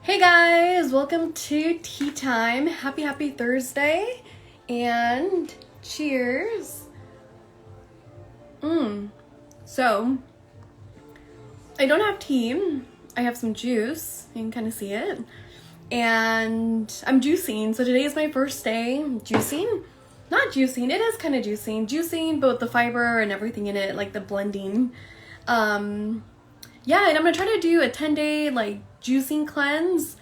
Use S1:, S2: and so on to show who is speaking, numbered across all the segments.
S1: Hey guys, welcome to tea time. Happy Thursday and cheers. So I don't have tea. I have some juice. You can kind of see it. And I'm juicing. So today is my first day juicing. Not juicing, it is kind of juicing. Juicing, but with the fiber and everything in it, like the blending. Yeah, and I'm gonna try to do a 10-day like juicing cleanse,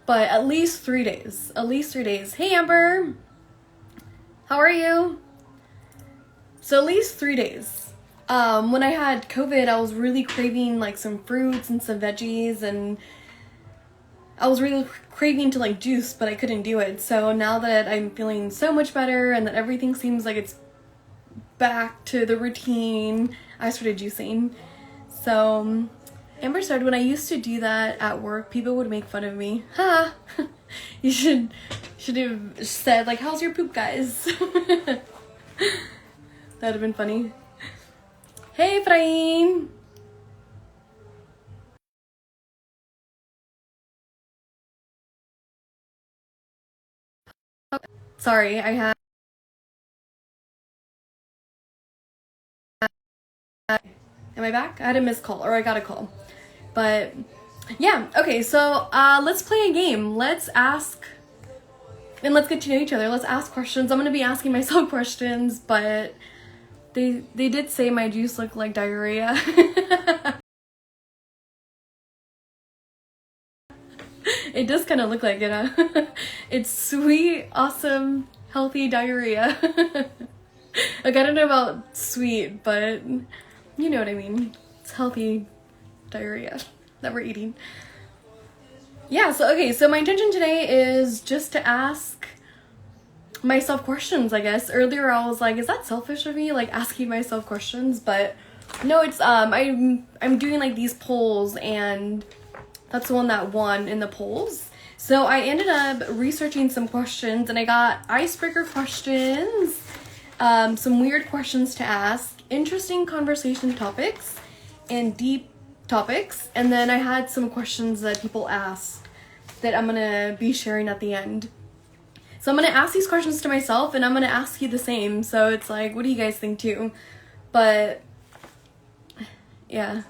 S1: but at least 3 days. At least 3 days. Hey Amber, how are you? So at least 3 days. When I had COVID, I was really craving like some fruits and some veggies, and I was really craving to like juice, but I couldn't do it. So now that I'm feeling so much better and that everything seems like it's back to the routine, I started juicing. So Amber said when I used to do that at work, people would make fun of me. Ha! You should have said like, how's your poop, guys? That'd have been funny. Hey, Efrain! Oh, sorry, I had... Am I back? I had a missed call, or I got a call. But, yeah, okay, so let's play a game. Let's ask... And let's get to know each other. Let's ask questions. I'm gonna be asking myself questions, but they did say my juice looked like diarrhea. It does kind of look like it, huh? It's sweet, awesome, healthy diarrhea. Like, I don't know about sweet, but you know what I mean. It's healthy diarrhea that we're eating. Yeah, so okay, so my intention today is just to ask myself questions, I guess. Earlier I was like, is that selfish of me, like asking myself questions? But no, it's I'm doing like these polls, and that's the one that won in the polls. So I ended up researching some questions, and I got icebreaker questions, some weird questions to ask, interesting conversation topics, and deep topics. And then I had some questions that people asked that I'm gonna be sharing at the end. So I'm gonna ask these questions to myself, and I'm gonna ask you the same. So it's like, what do you guys think too? But yeah.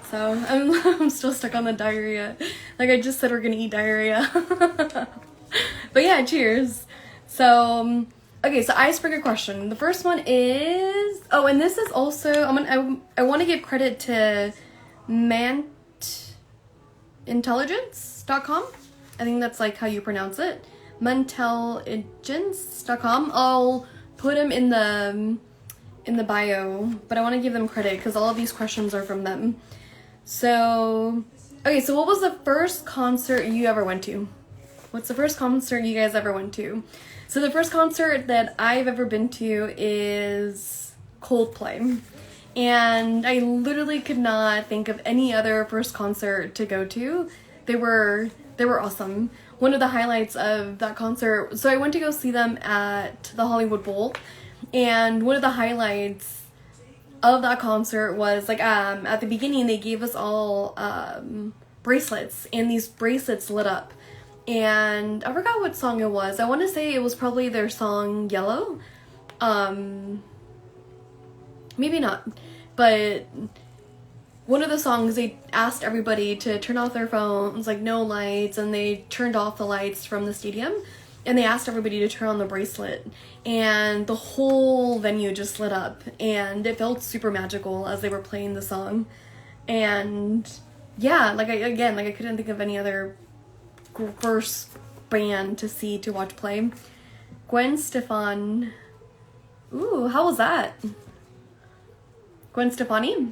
S1: So I'm still stuck on the diarrhea. Like I just said, we're gonna eat diarrhea. But yeah, cheers. So okay, so icebreaker question. The first one is, oh, and this is also, I want to give credit to mantintelligence.com. I think that's like how you pronounce it. Mantelligence.com. I'll put them in the bio, but I want to give them credit because all of these questions are from them. So, okay, so what was the first concert you ever went to? What's the first concert you guys ever went to? So the first concert that I've ever been to is Coldplay. And I literally could not think of any other first concert to go to. They were awesome. One of the highlights of that concert, so I went to go see them at the Hollywood Bowl, and one of the highlights of that concert was like at the beginning they gave us all bracelets, and these bracelets lit up, and I forgot what song it was. I want to say it was probably their song Yellow. Maybe not, but one of the songs they asked everybody to turn off their phones, like no lights, and they turned off the lights from the stadium, and they asked everybody to turn on the bracelet, and the whole venue just lit up, and it felt super magical as they were playing the song. And yeah, like I couldn't think of any other first band to watch play. Gwen Stefani. Ooh, how was that? Gwen Stefani?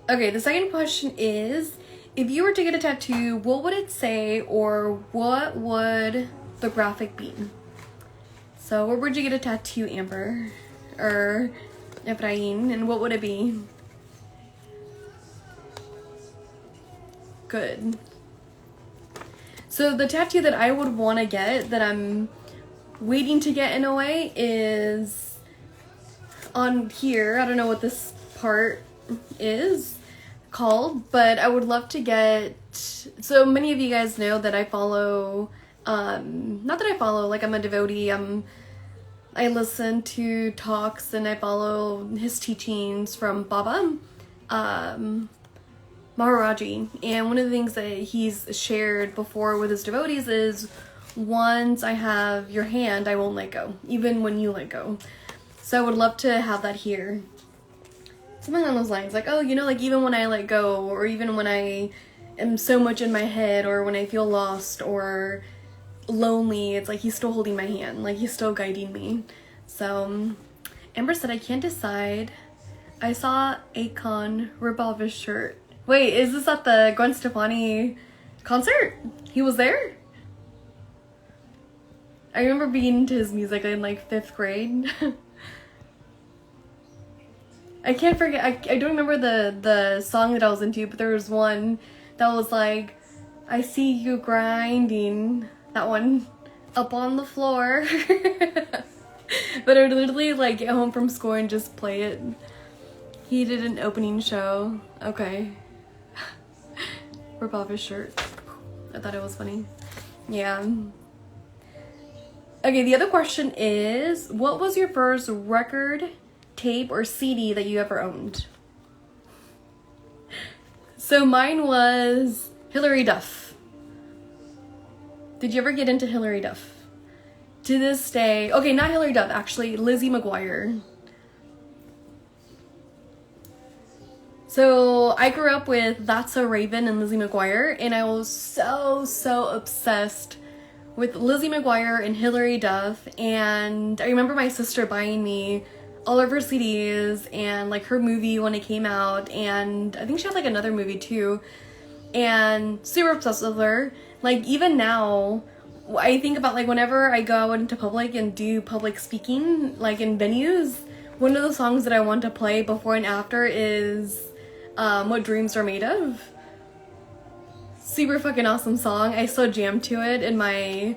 S1: Okay, the second question is, if you were to get a tattoo, what would it say, or what would the graphic be? So where would you get a tattoo, Amber? Or Efrain, and what would it be? Good. So the tattoo that I would want to get, that I'm waiting to get in a way, is on here. I don't know what this part is called, but I would love to get, so many of you guys know that I follow, not that I follow, like I'm a devotee, I listen to talks and I follow his teachings from Baba, Maharaji, and one of the things that he's shared before with his devotees is, once I have your hand, I won't let go, even when you let go. So I would love to have that here. Something on those lines, like, oh, you know, like even when I let go, or even when I am so much in my head, or when I feel lost or lonely, it's like he's still holding my hand, like he's still guiding me. So Amber said, I can't decide. I saw Akon rip off his shirt. Wait, is this at the Gwen Stefani concert? He was there? I remember being into his music in like 5th grade. I can't forget, I don't remember the song that I was into, but there was one that was like, I see you grinding, that one, up on the floor. But I would literally like get home from school and just play it. He did an opening show. Okay. Rip off his shirt. I thought it was funny. Yeah. Okay, the other question is, what was your first record, tape, or CD that you ever owned? So mine was Hilary Duff. Did you ever get into Hilary Duff? To this day, okay, not Hilary Duff, actually, Lizzie McGuire. So I grew up with That's So Raven and Lizzie McGuire, and I was so obsessed with Lizzie McGuire and Hilary Duff. And I remember my sister buying me all of her CDs and like her movie when it came out, and I think she had like another movie too, and super obsessed with her. Like even now, I think about like whenever I go out into public and do public speaking, like in venues, one of the songs that I want to play before and after is What Dreams Are Made Of. Super fucking awesome song. I still jam to it in my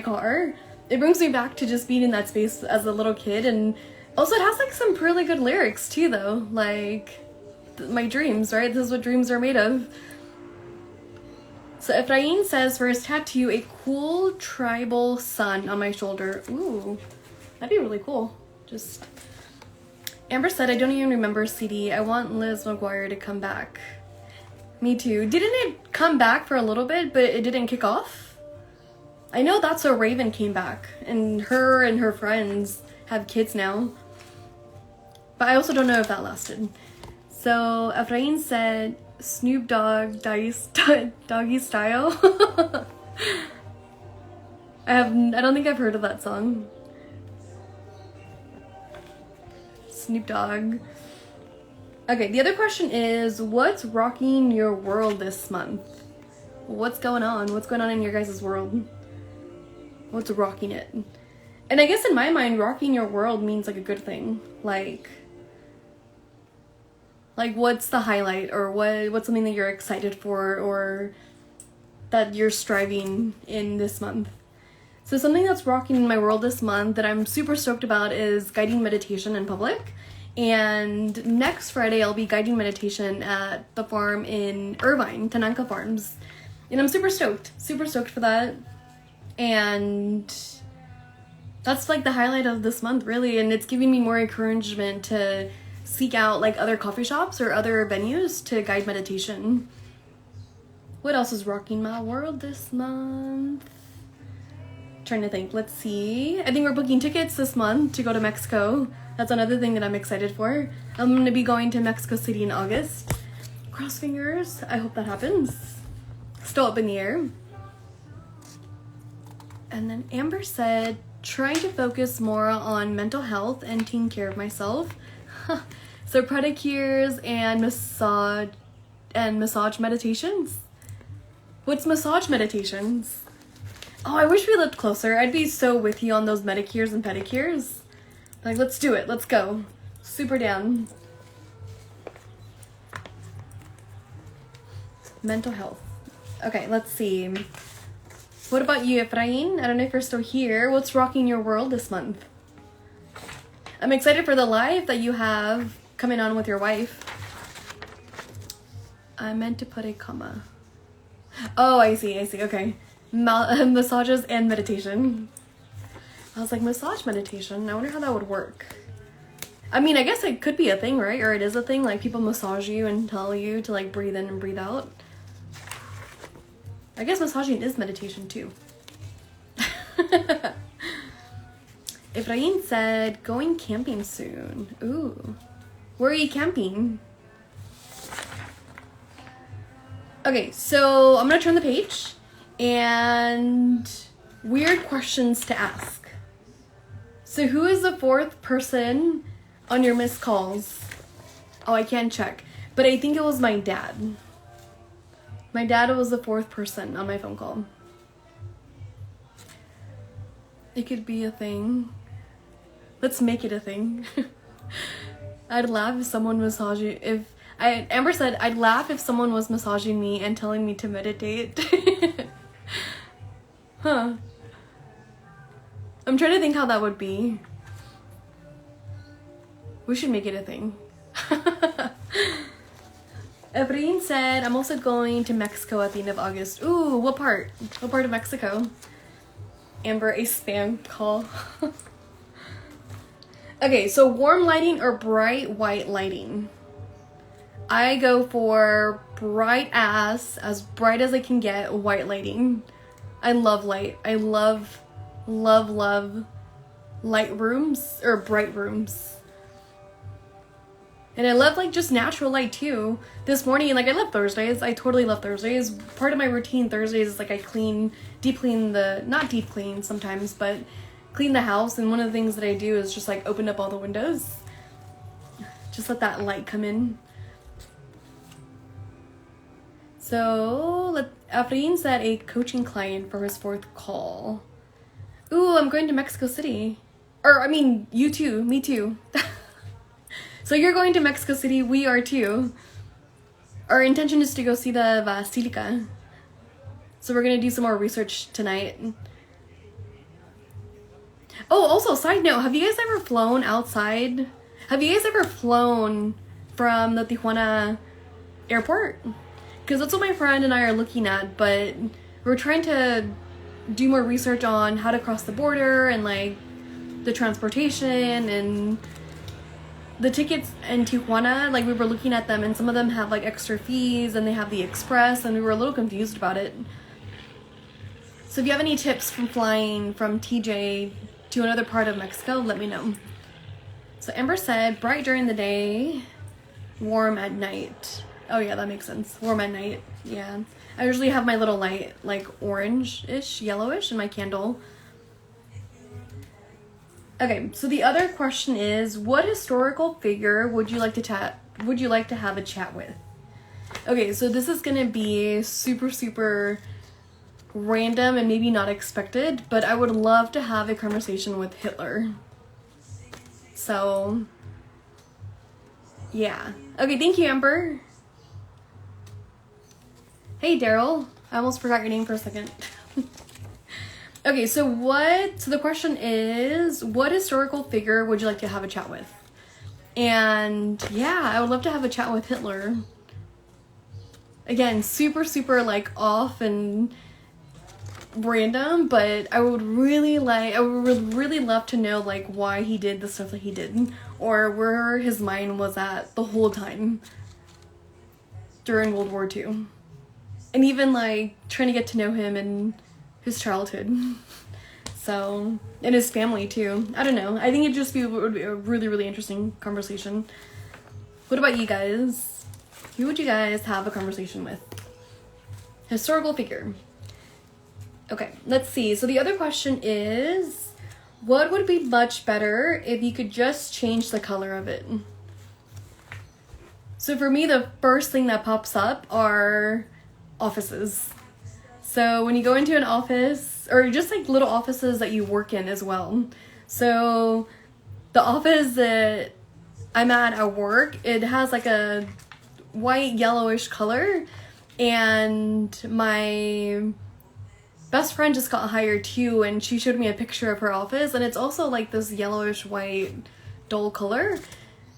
S1: car. It brings me back to just being in that space as a little kid, and also it has like some really good lyrics too though, like my dreams, right? This is what dreams are made of. So Efrain says, for his tattoo, a cool tribal sun on my shoulder. Ooh, that'd be really cool. Just, Amber said, I don't even remember CD. I want Liz McGuire to come back. Me too. Didn't it come back for a little bit, but it didn't kick off? I know That's So Raven came back, and her friends have kids now. But I also don't know if that lasted. So Efrain said, Snoop Dogg Doggy Style. I don't think I've heard of that song. Snoop Dogg. Okay, the other question is, what's rocking your world this month? What's going on? What's going on in your guys' world? What's rocking it? And I guess in my mind, rocking your world means like a good thing. Like what's the highlight, or what's something that you're excited for, or that you're striving in this month? So something that's rocking in my world this month that I'm super stoked about is guiding meditation in public. And next Friday, I'll be guiding meditation at the farm in Irvine, Tananka Farms. And I'm super stoked for that. And that's like the highlight of this month, really. And it's giving me more encouragement to seek out like other coffee shops or other venues to guide meditation. What else is rocking my world this month? Trying to think. Let's see. I think we're booking tickets this month to go to Mexico. That's another thing that I'm excited for. I'm going to be going to Mexico City in August. Cross fingers. I hope that happens. Still up in the air. And then Amber said, trying to focus more on mental health and taking care of myself. So pedicures and massage meditations. What's massage meditations? Oh, I wish we lived closer. I'd be so with you on those manicures and pedicures. Like, let's do it. Let's go. Super down. Mental health. Okay, let's see. What about you, Efrain? I don't know if you're still here. What's rocking your world this month? I'm excited for the live that you have coming on with your wife. I meant to put a comma. Oh, I see, okay. Massages and meditation. I was like, massage meditation? I wonder how that would work. I mean, I guess it could be a thing, right? Or it is a thing, like people massage you and tell you to like breathe in and breathe out. I guess massaging is meditation too. Efrain said, going camping soon. Ooh. Where are you camping? Okay, so I'm gonna turn the page and weird questions to ask. So who is the fourth person on your missed calls? Oh, I can't check, but I think it was my dad. My dad was the fourth person on my phone call. It could be a thing. Let's make it a thing. I'd laugh if someone massaging, Amber said, I'd laugh if someone was massaging me and telling me to meditate. Huh. I'm trying to think how that would be. We should make it a thing. Efrain said, I'm also going to Mexico at the end of August. Ooh, what part? What part of Mexico? Amber, a spam call. Okay, so warm lighting or bright white lighting? I go for bright as bright as I can get, white lighting. I love light. I love light rooms or bright rooms. And I love like just natural light too. This morning, like I love Thursdays. I totally love Thursdays. Part of my routine Thursdays is like I deep clean not deep clean sometimes, but clean the house. And one of the things that I do is just like open up all the windows. Just let that light come in. So, Efrain said a coaching client for his fourth call. Ooh, I'm going to Mexico City. Or, I mean, you too. Me too. So you're going to Mexico City. We are too. Our intention is to go see the Basilica. So we're going to do some more research tonight. Oh, also, side note. Have you guys ever flown outside? Have you guys ever flown from the Tijuana airport? Because that's what my friend and I are looking at, but we're trying to do more research on how to cross the border and like the transportation and the tickets in Tijuana. Like we were looking at them and some of them have like extra fees and they have the express and we were a little confused about it. So if you have any tips from flying from TJ to another part of Mexico, let me know. So Amber said bright during the day, warm at night. Oh yeah, that makes sense. Warm at night. Yeah. I usually have my little light, like orange-ish, yellowish in my candle. Okay, so the other question is, what historical figure would you like to have a chat with? Okay, so this is gonna be super random and maybe not expected, but I would love to have a conversation with Hitler. So, yeah. Okay, thank you, Amber. Hey, Daryl. I almost forgot your name for a second. Okay, so the question is, what historical figure would you like to have a chat with? And yeah, I would love to have a chat with Hitler. Again, super like off and random, but I would really love to know like why he did the stuff that he did, or where his mind was at the whole time during World War II. And even like trying to get to know him and his childhood. So, and his family too. I don't know. I think it would be a really interesting conversation. What about you guys? Who would you guys have a conversation with? Historical figure. Okay, let's see. So the other question is, what would be much better if you could just change the color of it? So for me, the first thing that pops up are offices. So when you go into an office, or just like little offices that you work in as well. So the office that I'm at work, it has like a white yellowish color, and my best friend just got hired too, and she showed me a picture of her office, and it's also like this yellowish white dull color.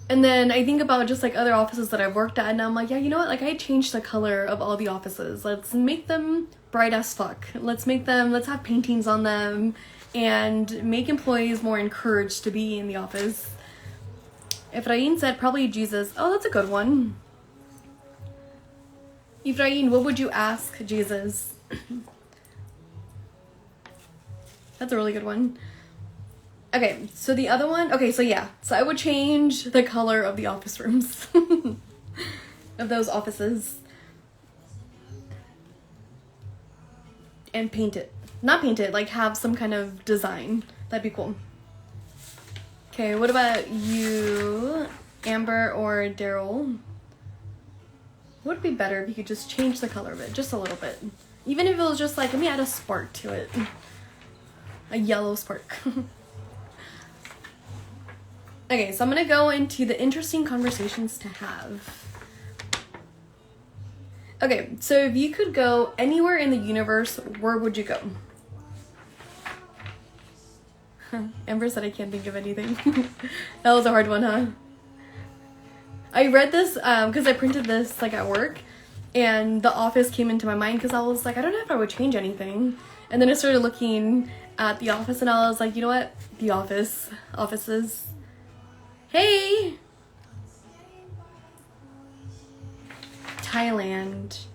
S1: And then I think about just like other offices that I've worked at, and I'm like, yeah, you know what? Like, I changed the color of all the offices. Let's make them bright as fuck. Let's have paintings on them and make employees more encouraged to be in the office. Efrain said probably Jesus. Oh, that's a good one. Efrain, what would you ask Jesus? That's a really good one. Okay, so the other one, okay, so yeah, so I would change the color of the office rooms, of those offices, and paint it. Not paint it, like have some kind of design. That'd be cool. Okay, what about you, Amber or Daryl? Would it be better if you could just change the color of it, just a little bit? Even if it was just like, let me add a spark to it. A yellow spark. Okay, so I'm gonna go into the interesting conversations to have. Okay, so if you could go anywhere in the universe, where would you go? Amber said I can't think of anything. That was a hard one, huh? I read this because I printed this like at work, and The Office came into my mind because I was like, I don't know if I would change anything. And then I started looking at The Office, and I was like, you know what? The offices. Hey! Thailand.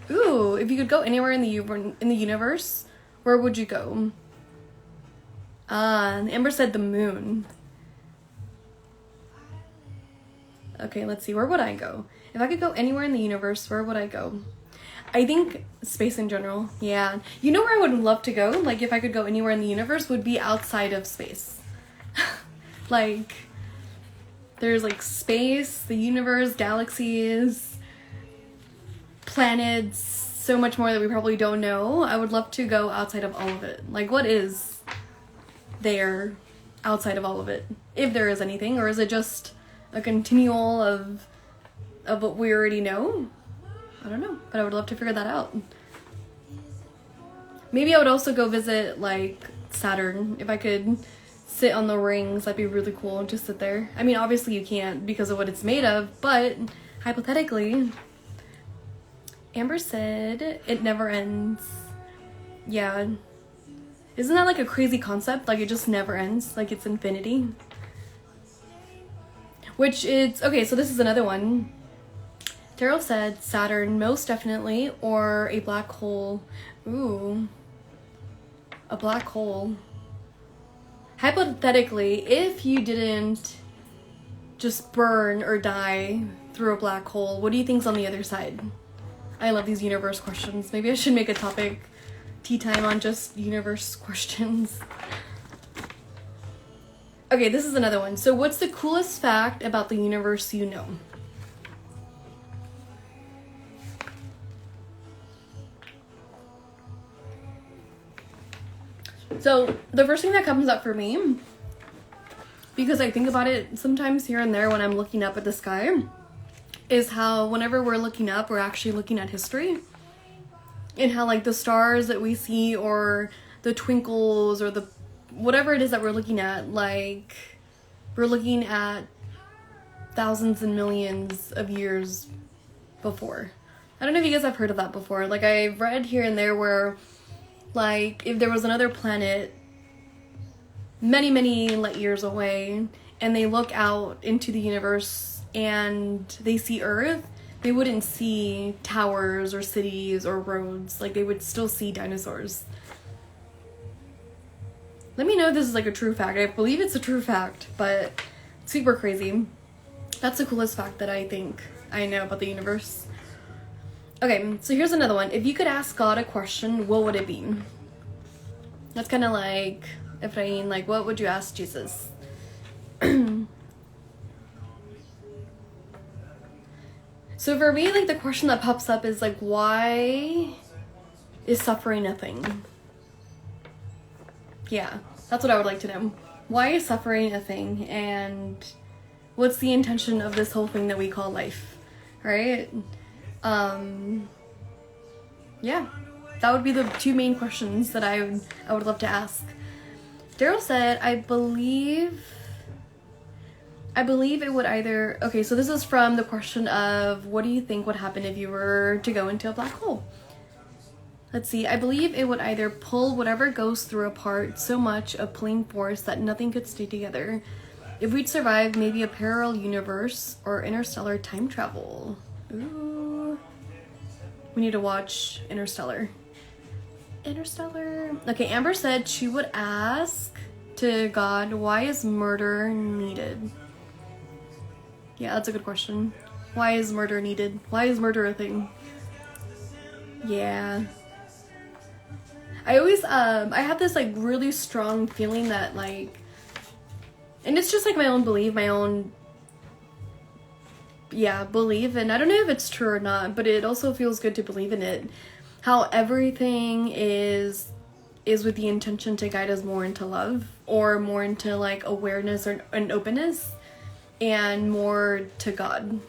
S1: Ooh, if you could go anywhere in the universe, where would you go? Amber said the moon. Okay, let's see. Where would I go? If I could go anywhere in the universe, where would I go? I think space in general. Yeah. You know where I would love to go? Like, if I could go anywhere in the universe, would be outside of space. Like, there's like space, the universe, galaxies, planets, so much more that we probably don't know. I would love to go outside of all of it. Like, what is there outside of all of it? If there is anything, or is it just a continual of what we already know? I don't know, but I would love to figure that out. Maybe I would also go visit like Saturn. If I could sit on the rings, that'd be really cool. Just sit there. I mean, obviously you can't because of what it's made of, but hypothetically. Amber said it never ends. Yeah. Isn't that like a crazy concept? Like, it just never ends. Like, it's infinity. Which is... Okay, so this is another one. Daryl said Saturn, most definitely, or a black hole. Ooh. A black hole. Hypothetically, if you didn't just burn or die through a black hole, what do you think's on the other side? I love these universe questions. Maybe I should make a topic, tea time, on just universe questions. Okay, this is another one. So what's the coolest fact about the universe you know? So the first thing that comes up for me, because I think about it sometimes here and there when I'm looking up at the sky, is how whenever we're looking up, we're actually looking at history. And how like the stars that we see, or the twinkles, or the whatever it is that we're looking at, like we're looking at thousands and millions of years before. I don't know if you guys have heard of that before. Like, I've read here and there where, like, if there was another planet many, many light years away, and they look out into the universe and they see Earth, they wouldn't see towers or cities or roads. Like, they would still see dinosaurs. Let me know if this is like a true fact. I believe it's a true fact, but super crazy. That's the coolest fact that I think I know about the universe. Okay, so here's another one. If you could ask God a question, what would it be? That's kind of like, Ephraim, like, what would you ask Jesus? So for me, like, the question that pops up is, like, why is suffering a thing? Yeah, that's what I would like to know. Why is suffering a thing? And what's the intention of this whole thing that we call life? Right? Yeah, that would be the two main questions that I would love to ask. Daryl said, I believe I believe it would either... Okay, so this is from the question of what do you think would happen if you were to go into a black hole? Let's see. I believe it would either pull whatever goes through apart so much of pulling force that nothing could stay together. If we'd survive, maybe a parallel universe or interstellar time travel. Ooh. We need to watch Interstellar. Interstellar. Okay, Amber said she would ask to God, why is murder needed? Yeah, that's a good question. Why is murder needed? Why is murder a thing? Yeah. I always, I have this, like, really strong feeling that, like, and it's just, like, my own belief, my own, yeah, belief, and I don't know if it's true or not, but it also feels good to believe in it. How everything is with the intention to guide us more into love, or more into, like, awareness or an openness, and more to God.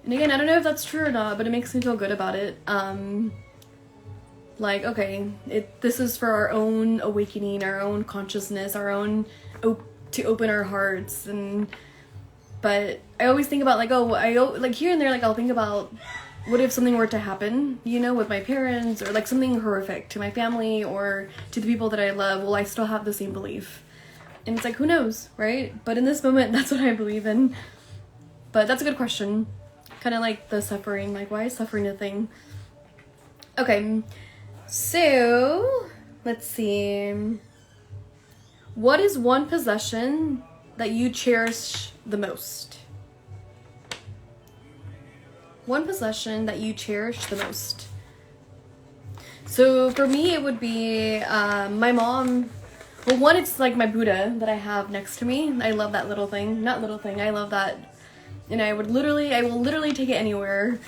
S1: And again, I don't know if that's true or not, but it makes me feel good about it. Like, okay, this is for our own awakening, our own consciousness, our own to open our hearts. And but I always think about, like, like here and there, like, I'll think about what if something were to happen, you know, with my parents, or like something horrific to my family or to the people that I love. Will I still have the same belief? And it's like, who knows, right? But in this moment, that's what I believe in. But that's a good question. Kind of like the suffering, like, why is suffering a thing? Okay, so let's see. What is one possession that you cherish the most? One possession that you cherish the most. So for me, it would be my mom. Well, one, it's like my Buddha that I have next to me. I love that little thing. Not little thing, I love that. And I will literally take it anywhere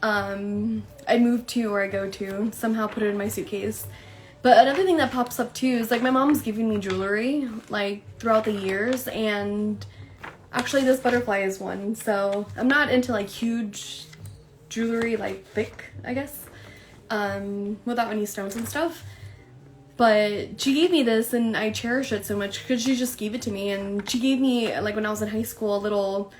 S1: I move to or I go to. Somehow put it in my suitcase. But another thing that pops up too is, like, my mom's giving me jewelry, like, throughout the years. And actually this butterfly is one. So I'm not into, like, huge jewelry, like, thick, I guess. Without any stones and stuff. But she gave me this, and I cherish it so much because she just gave it to me. And she gave me, like, when I was in high school, a little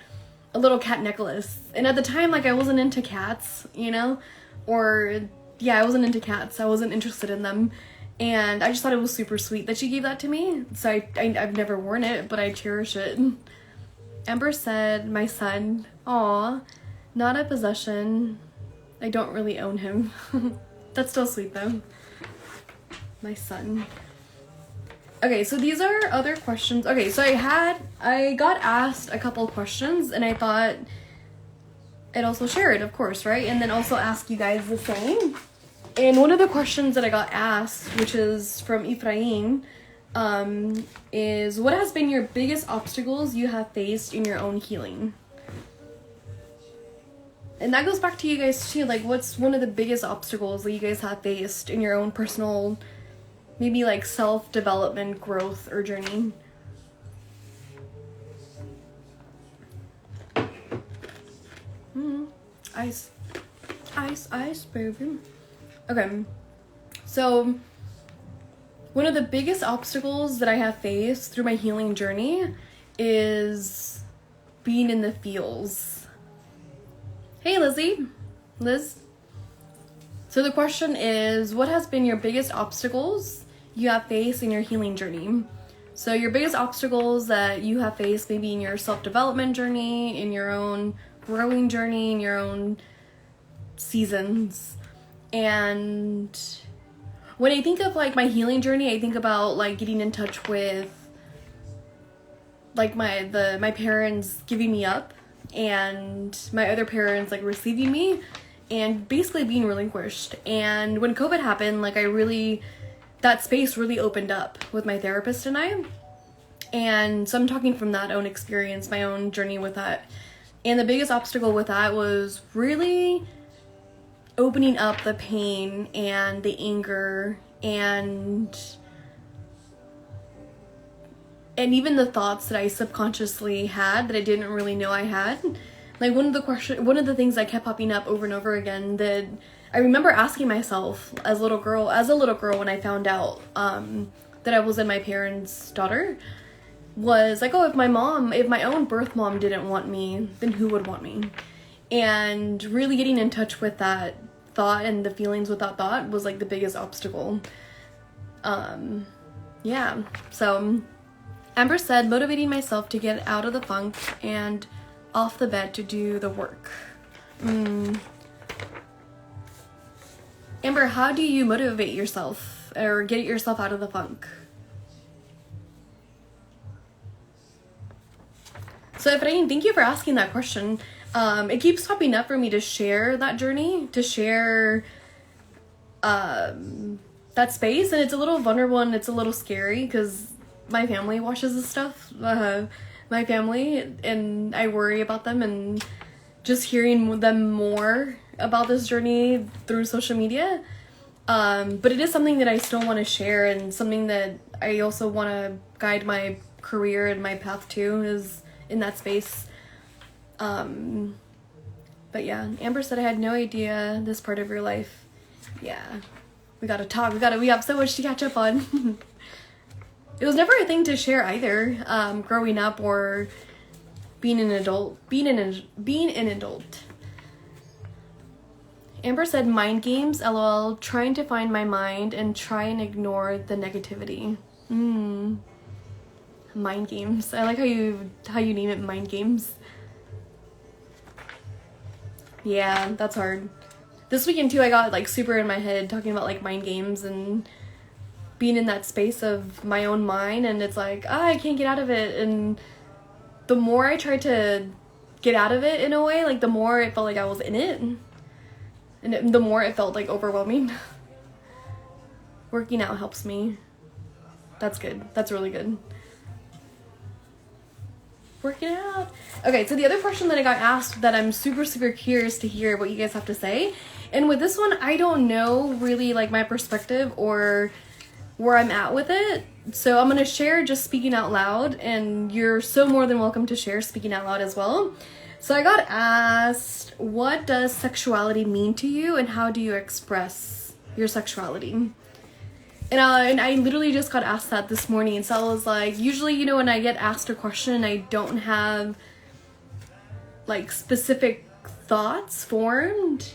S1: cat necklace. And at the time, like, I wasn't into cats, you know? Or, yeah, I wasn't into cats. I wasn't interested in them. And I just thought it was super sweet that she gave that to me. So I've never worn it, but I cherish it. Amber said, my son. Aw, not a possession. I don't really own him. That's still sweet, though. My son. Okay, so these are other questions. Okay, so I got asked a couple questions, and I thought I'd also share it, of course, right? And then also ask you guys the same. And one of the questions that I got asked, which is from Ephraim, is what has been your biggest obstacles you have faced in your own healing? And that goes back to you guys too. Like, what's one of the biggest obstacles that you guys have faced in your own personal, maybe, like, self-development, growth, or journey? Ice. Ice, ice, baby. Okay. So, one of the biggest obstacles that I have faced through my healing journey is being in the feels. Hey, Liz. So the question is, what has been your biggest obstacles you have faced in your healing journey? So your biggest obstacles that you have faced maybe in your self-development journey, in your own growing journey, in your own seasons. And when I think of, like, my healing journey, I think about, like, getting in touch with, like, my parents giving me up, and my other parents, like, receiving me, and basically being relinquished. And when COVID happened, like, that space really opened up with my therapist and I. And so I'm talking from that own experience, my own journey with that. And the biggest obstacle with that was really opening up the pain and the anger and even the thoughts that I subconsciously had that I didn't really know I had. Like, one of the things that kept popping up over and over again that I remember asking myself as a little girl when I found out that I wasn't my parents' daughter, was like, oh, if my own birth mom didn't want me, then who would want me? And really getting in touch with that thought and the feelings with that thought was like the biggest obstacle. Yeah, so Amber said, motivating myself to get out of the funk and off the bed to do the work. Amber, how do you motivate yourself or get yourself out of the funk? So if anything, thank you for asking that question. It keeps popping up for me to share that journey, to share that space, and it's a little vulnerable and it's a little scary because my family watches this stuff, my family, and I worry about them, and just hearing them more about this journey through social media. But it is something that I still want to share, and something that I also want to guide my career and my path to is in that space. But yeah, Amber said, I had no idea this part of your life. Yeah, we gotta talk. We have so much to catch up on. It was never a thing to share either, growing up or being an adult. Amber said, mind games, lol, trying to find my mind and try and ignore the negativity. Mind games. I like how you name it, mind games. Yeah, that's hard. This weekend too, I got like super in my head talking about like mind games and being in that space of my own mind, and it's like, I can't get out of it. And the more I tried to get out of it in a way, like the more it felt like I was in it, and the more it felt like overwhelming. Working out helps me. That's good. That's really good. Working out. Okay, so the other question that I got asked that I'm super curious to hear what you guys have to say. And with this one, I don't know really like my perspective or where I'm at with it. So I'm going to share just speaking out loud, and you're so more than welcome to share speaking out loud as well. So I got asked, what does sexuality mean to you and how do you express your sexuality? And I literally just got asked that this morning. So I was like, usually, you know, when I get asked a question, I don't have like specific thoughts formed.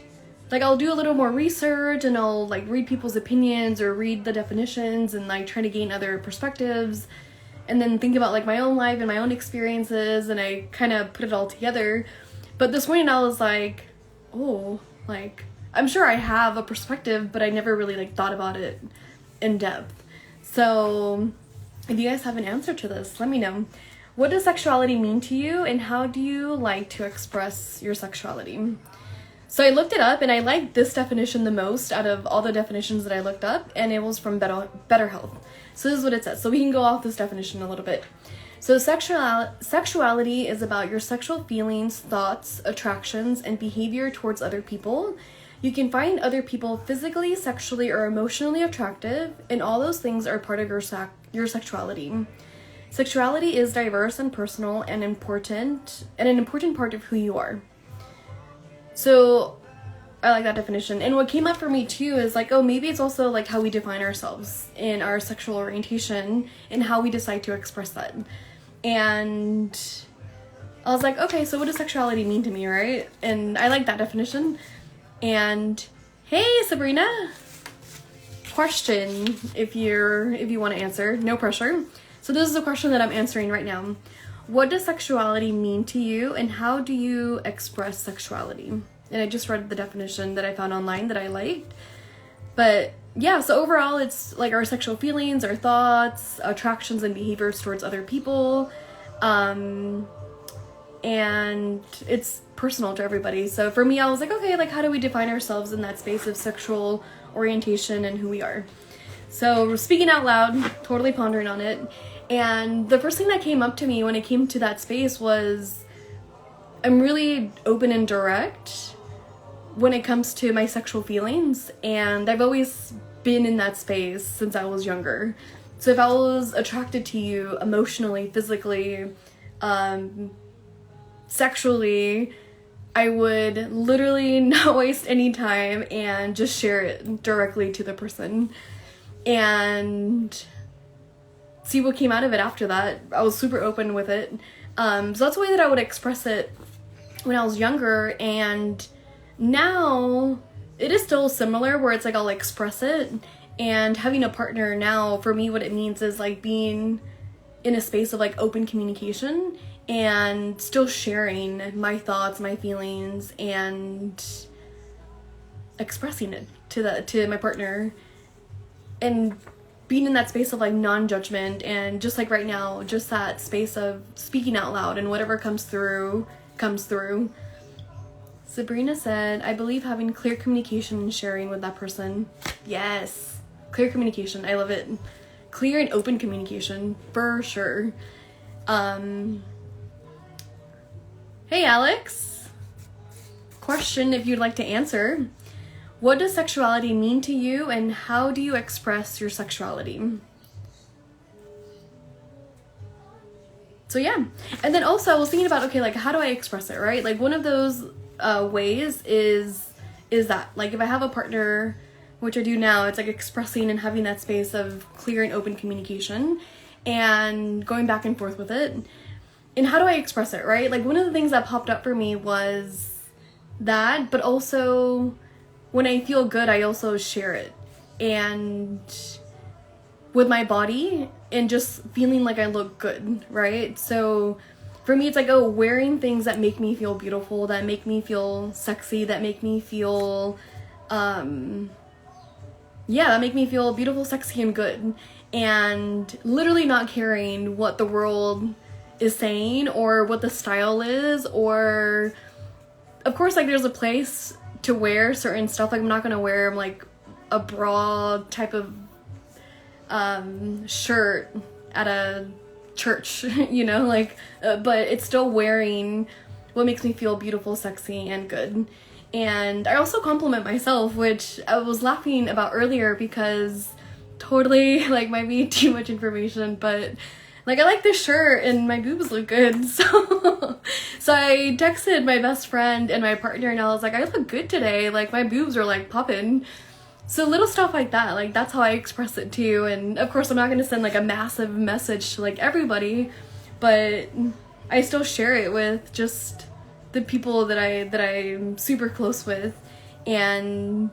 S1: Like I'll do a little more research and I'll like read people's opinions or read the definitions and like try to gain other perspectives and then think about like my own life and my own experiences, and I kind of put it all together. But this morning I was like, oh, like I'm sure I have a perspective, but I never really like thought about it in depth. So if you guys have an answer to this, let me know. What does sexuality mean to you and how do you like to express your sexuality? So I looked it up and I liked this definition the most out of all the definitions that I looked up, and it was from Better Health. So this is what it says. So we can go off this definition a little bit. So sexuality is about your sexual feelings, thoughts, attractions, and behavior towards other people. You can find other people physically, sexually, or emotionally attractive, and all those things are part of your sexuality. Sexuality is diverse and personal and important, and an important part of who you are. So I like that definition. And what came up for me too is like, oh, maybe it's also like how we define ourselves in our sexual orientation and how we decide to express that. And I was like, okay, so what does sexuality mean to me, right? And I like that definition. And hey, Sabrina, question if you want to answer, no pressure. So this is a question that I'm answering right now. What does sexuality mean to you and how do you express sexuality? And I just read the definition that I found online that I liked. But yeah, so overall it's like our sexual feelings, our thoughts, attractions and behaviors towards other people. And it's personal to everybody. So for me, I was like, okay, like how do we define ourselves in that space of sexual orientation and who we are? So speaking out loud, totally pondering on it. And the first thing that came up to me when it came to that space was I'm really open and direct when it comes to my sexual feelings, and I've always been in that space since I was younger. So if I was attracted to you emotionally, physically, sexually, I would literally not waste any time and just share it directly to the person. And see what came out of it after that. I was super open with it. So that's the way that I would express it when I was younger, and now it is still similar where it's like I'll express it. And having a partner now, for me, what it means is like being in a space of like open communication and still sharing my thoughts, my feelings, and expressing it to my partner, and being in that space of like non-judgment, and just like right now, just that space of speaking out loud, and whatever comes through comes through. Sabrina said, I believe having clear communication and sharing with that person. Yes, clear communication. I love it. Clear and open communication for sure. Hey Alex, question if you'd like to answer. What does sexuality mean to you, and how do you express your sexuality? So yeah, and then also I was thinking about, okay, like how do I express it, right? Like one of those ways is that like if I have a partner, which I do now, it's like expressing and having that space of clear and open communication and going back and forth with it. And how do I express it, right? Like one of the things that popped up for me was that, but also when I feel good, I also share it, and with my body, and just feeling like I look good, right? So for me, it's like, oh, wearing things that make me feel beautiful, that make me feel sexy, that make me feel, that make me feel beautiful, sexy, and good. And literally not caring what the world is saying or what the style is, or of course, like there's a place to wear certain stuff. Like I'm not gonna wear like a bra type of shirt at a church, you know, like but it's still wearing what makes me feel beautiful, sexy, and good. And I also compliment myself, which I was laughing about earlier because totally like might be too much information, but like I like this shirt and my boobs look good. So I texted my best friend and my partner, and I was like, I look good today, like my boobs are like popping. So little stuff like that, like that's how I express it too. And of course I'm not gonna send like a massive message to like everybody, but I still share it with just the people that I'm super close with. And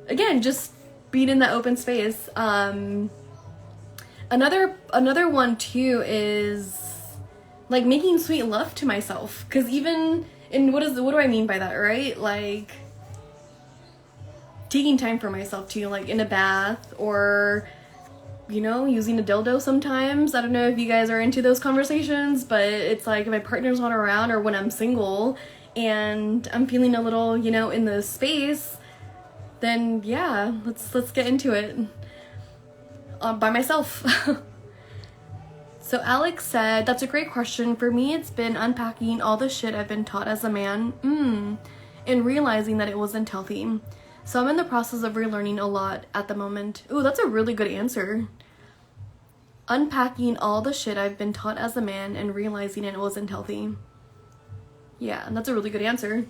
S1: again, just being in that open space. Another one too is like making sweet love to myself, because even in what do I mean by that, right? Like taking time for myself too, like in a bath, or you know, using a dildo sometimes. I don't know if you guys are into those conversations, but it's like if my partner's not around, or when I'm single and I'm feeling a little, you know, in the space, then yeah, let's get into it by myself. So Alex said, that's a great question. For me, it's been unpacking all the shit I've been taught as a man, and realizing that it wasn't healthy. So I'm in the process of relearning a lot at the moment. Ooh, that's a really good answer. Unpacking all the shit I've been taught as a man and realizing it wasn't healthy. Yeah, that's a really good answer.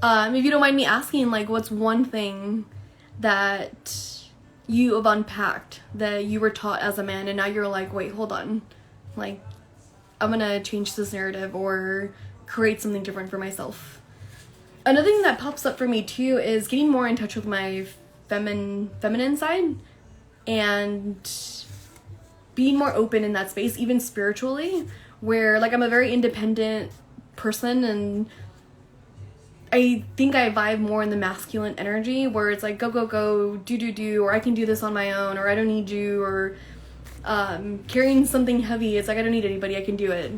S1: If you don't mind me asking, like, what's one thing that you have unpacked that you were taught as a man, and now you're like, wait, hold on. Like, I'm gonna change this narrative or create something different for myself. Another thing that pops up for me too is getting more in touch with my feminine side, and being more open in that space, even spiritually, where like I'm a very independent person, and I think I vibe more in the masculine energy, where it's like go, do, or I can do this on my own, or I don't need you, or carrying something heavy, it's like I don't need anybody, I can do it.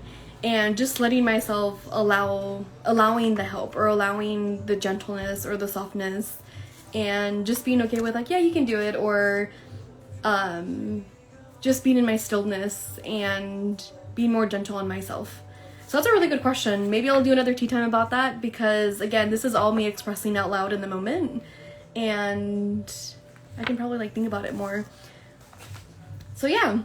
S1: And just letting myself allowing the help, or allowing the gentleness or the softness, and just being okay with like, yeah, you can do it, or just being in my stillness and being more gentle on myself. So that's a really good question. Maybe I'll do another tea time about that, because again, this is all me expressing out loud in the moment, and I can probably like think about it more. So yeah.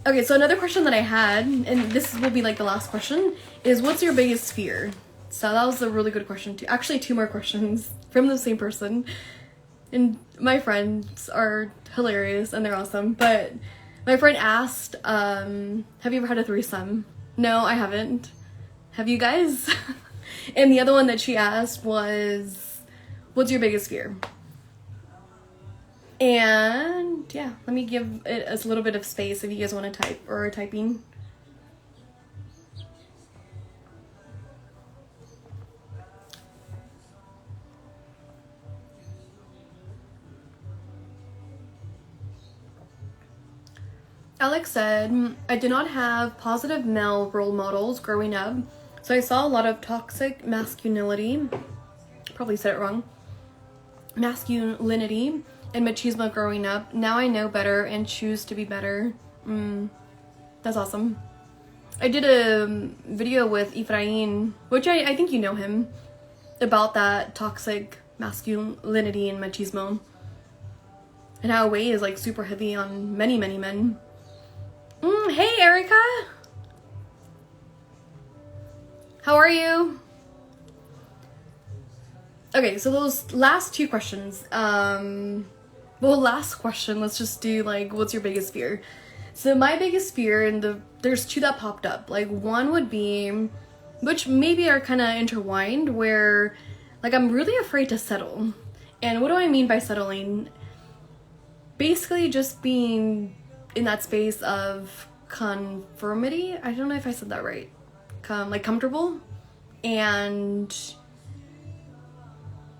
S1: Okay, so another question that I had, and this will be like the last question, is what's your biggest fear? So that was a really good question too. Actually, 2 more questions from the same person. And my friends are hilarious and they're awesome. But My friend asked, have you ever had a threesome? No, I haven't. Have you guys? And the other one that she asked was, what's your biggest fear? And yeah, let me give it a little bit of space if you guys want to type or are typing. Alex said, I did not have positive male role models growing up, so I saw a lot of toxic masculinity, probably said it wrong, masculinity and machismo growing up. Now I know better and choose to be better. That's awesome. I did a video with Efrain, which I think you know him, about that toxic masculinity and machismo, and how weight is like super heavy on many men. Hey Erica! How are you? Okay, so those last two questions, last question, let's just do like, what's your biggest fear? So my biggest fear, and there's two that popped up. Like, one would be, which maybe are kind of intertwined, where like I'm really afraid to settle. And what do I mean by settling? Basically just being in that space of conformity. I don't know if I said that right. Like comfortable. And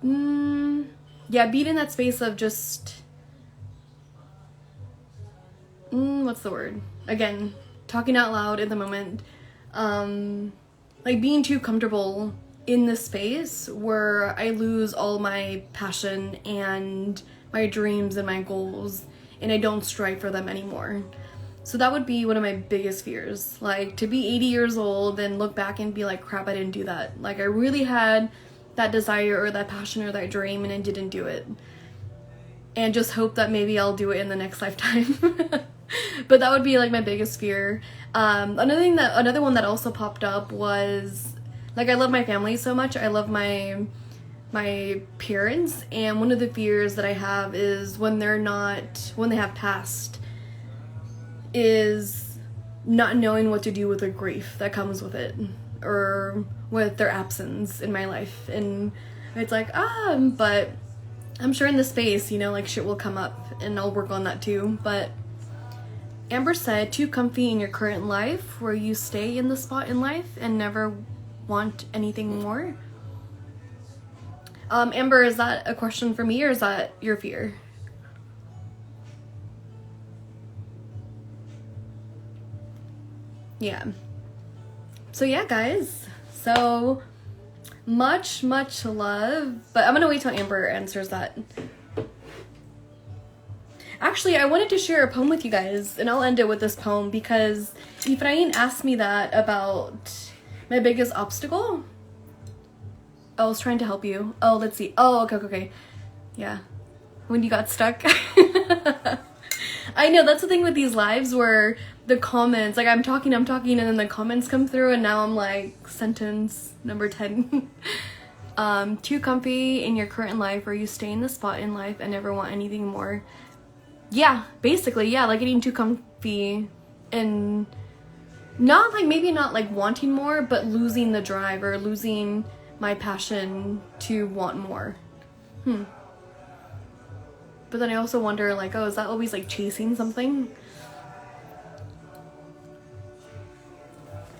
S1: yeah, being in that space of just what's the word? Again, talking out loud in the moment. Like being too comfortable in this space where I lose all my passion and my dreams and my goals, and I don't strive for them anymore. So that would be one of my biggest fears. Like, to be 80 years old and look back and be like, crap, I didn't do that. Like, I really had that desire or that passion or that dream and I didn't do it. And just hope that maybe I'll do it in the next lifetime. But that would be like my biggest fear. Another one that also popped up was, like, I love my family so much. I love my parents, and one of the fears that I have is when they have passed, is not knowing what to do with the grief that comes with it, or with their absence in my life. And it's like, but I'm sure in the space, you know, like shit will come up and I'll work on that too. But Amber said, too comfy in your current life where you stay in the spot in life and never want anything more. Amber, is that a question for me or is that your fear? Yeah. So yeah, guys. So much love. But I'm gonna wait till Amber answers that. Actually, I wanted to share a poem with you guys, and I'll end it with this poem because Efrain asked me that about my biggest obstacle. I was trying to help you. Oh, let's see. Oh, okay. Yeah. When you got stuck. I know, that's the thing with these lives where the comments, like I'm talking, and then the comments come through, and now I'm like, sentence number 10. Too comfy in your current life where you stay in the spot in life and never want anything more. Yeah, basically, yeah, like getting too comfy and not like, maybe not like wanting more, but losing the drive or losing my passion to want more. But then I also wonder, like, oh, is that always like chasing something?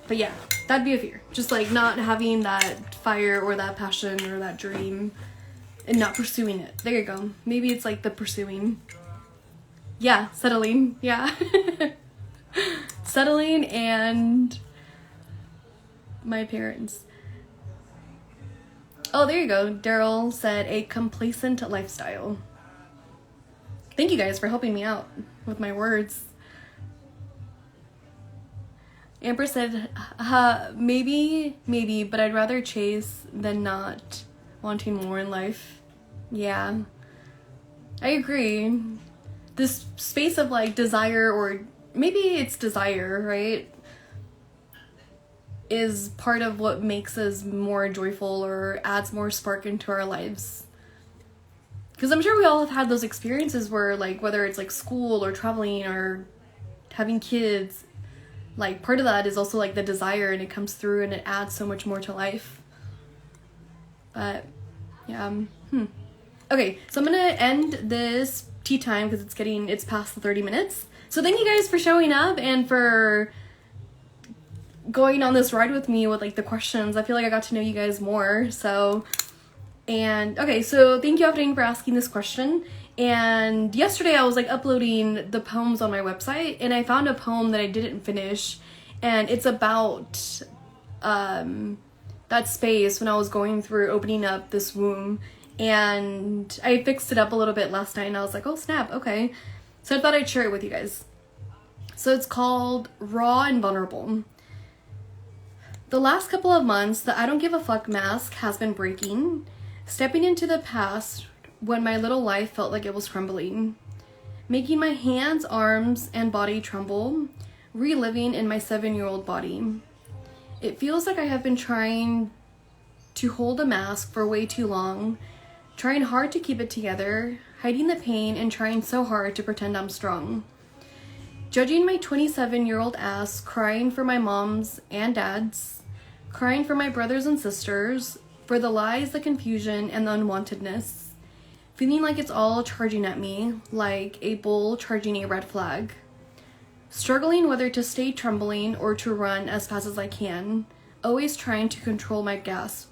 S1: But yeah, that'd be a fear. Just like not having that fire or that passion or that dream and not pursuing it. There you go. Maybe it's like the pursuing. Yeah, settling. Yeah. Settling and my parents. Oh, there you go. Daryl said a complacent lifestyle. Thank you guys for helping me out with my words. Amber said, maybe, but I'd rather chase than not wanting more in life. Yeah, I agree. This space of like desire, or maybe it's desire, right, is part of what makes us more joyful or adds more spark into our lives. Because I'm sure we all have had those experiences where, like, whether it's like school or traveling or having kids, like part of that is also like the desire, and it comes through and it adds so much more to life. But yeah. Okay, so I'm gonna end this tea time because it's past the 30 minutes. So thank you guys for showing up and for going on this ride with me with like the questions. I feel like I got to know you guys more. So, and okay, so thank you Afternoon for asking this question. And yesterday I was like uploading the poems on my website, and I found a poem that I didn't finish, and it's about that space when I was going through opening up this womb. And I fixed it up a little bit last night, and I was like, oh snap, okay. So I thought I'd share it with you guys. So it's called Raw and Vulnerable. The last couple of months, the I don't give a fuck mask has been breaking, stepping into the past when my little life felt like it was crumbling, making my hands, arms, and body tremble, reliving in my 7-year-old body. It feels like I have been trying to hold a mask for way too long, trying hard to keep it together, hiding the pain, and trying so hard to pretend I'm strong. Judging my 27-year-old ass, crying for my moms and dads, crying for my brothers and sisters, for the lies, the confusion, and the unwantedness. Feeling like it's all charging at me, like a bull charging a red flag. Struggling whether to stay trembling or to run as fast as I can, always trying to control my gasp.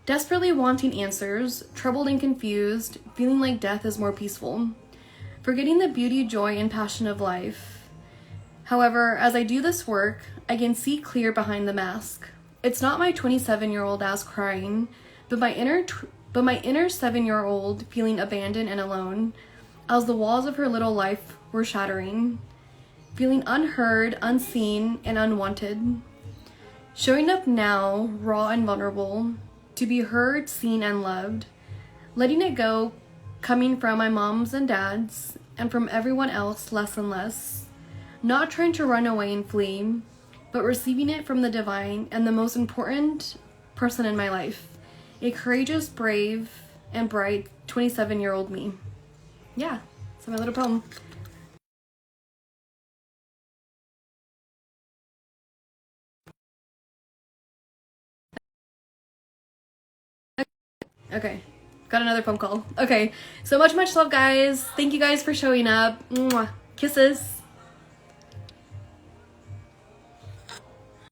S1: Desperately wanting answers, troubled and confused, feeling like death is more peaceful. Forgetting the beauty, joy, and passion of life. However, as I do this work, I can see clear behind the mask. It's not my 27-year-old ass crying, but my inner 7-year-old feeling abandoned and alone, as the walls of her little life were shattering. Feeling unheard, unseen, and unwanted. Showing up now, raw and vulnerable, to be heard, seen, and loved. Letting it go, coming from my moms and dads, and from everyone else less and less. Not trying to run away and flee, but receiving it from the divine and the most important person in my life. A courageous, brave, and bright 27-year-old me. Yeah, so my little poem. Okay, got another phone call. Okay, so much love, guys. Thank you guys for showing up. Mwah. Kisses.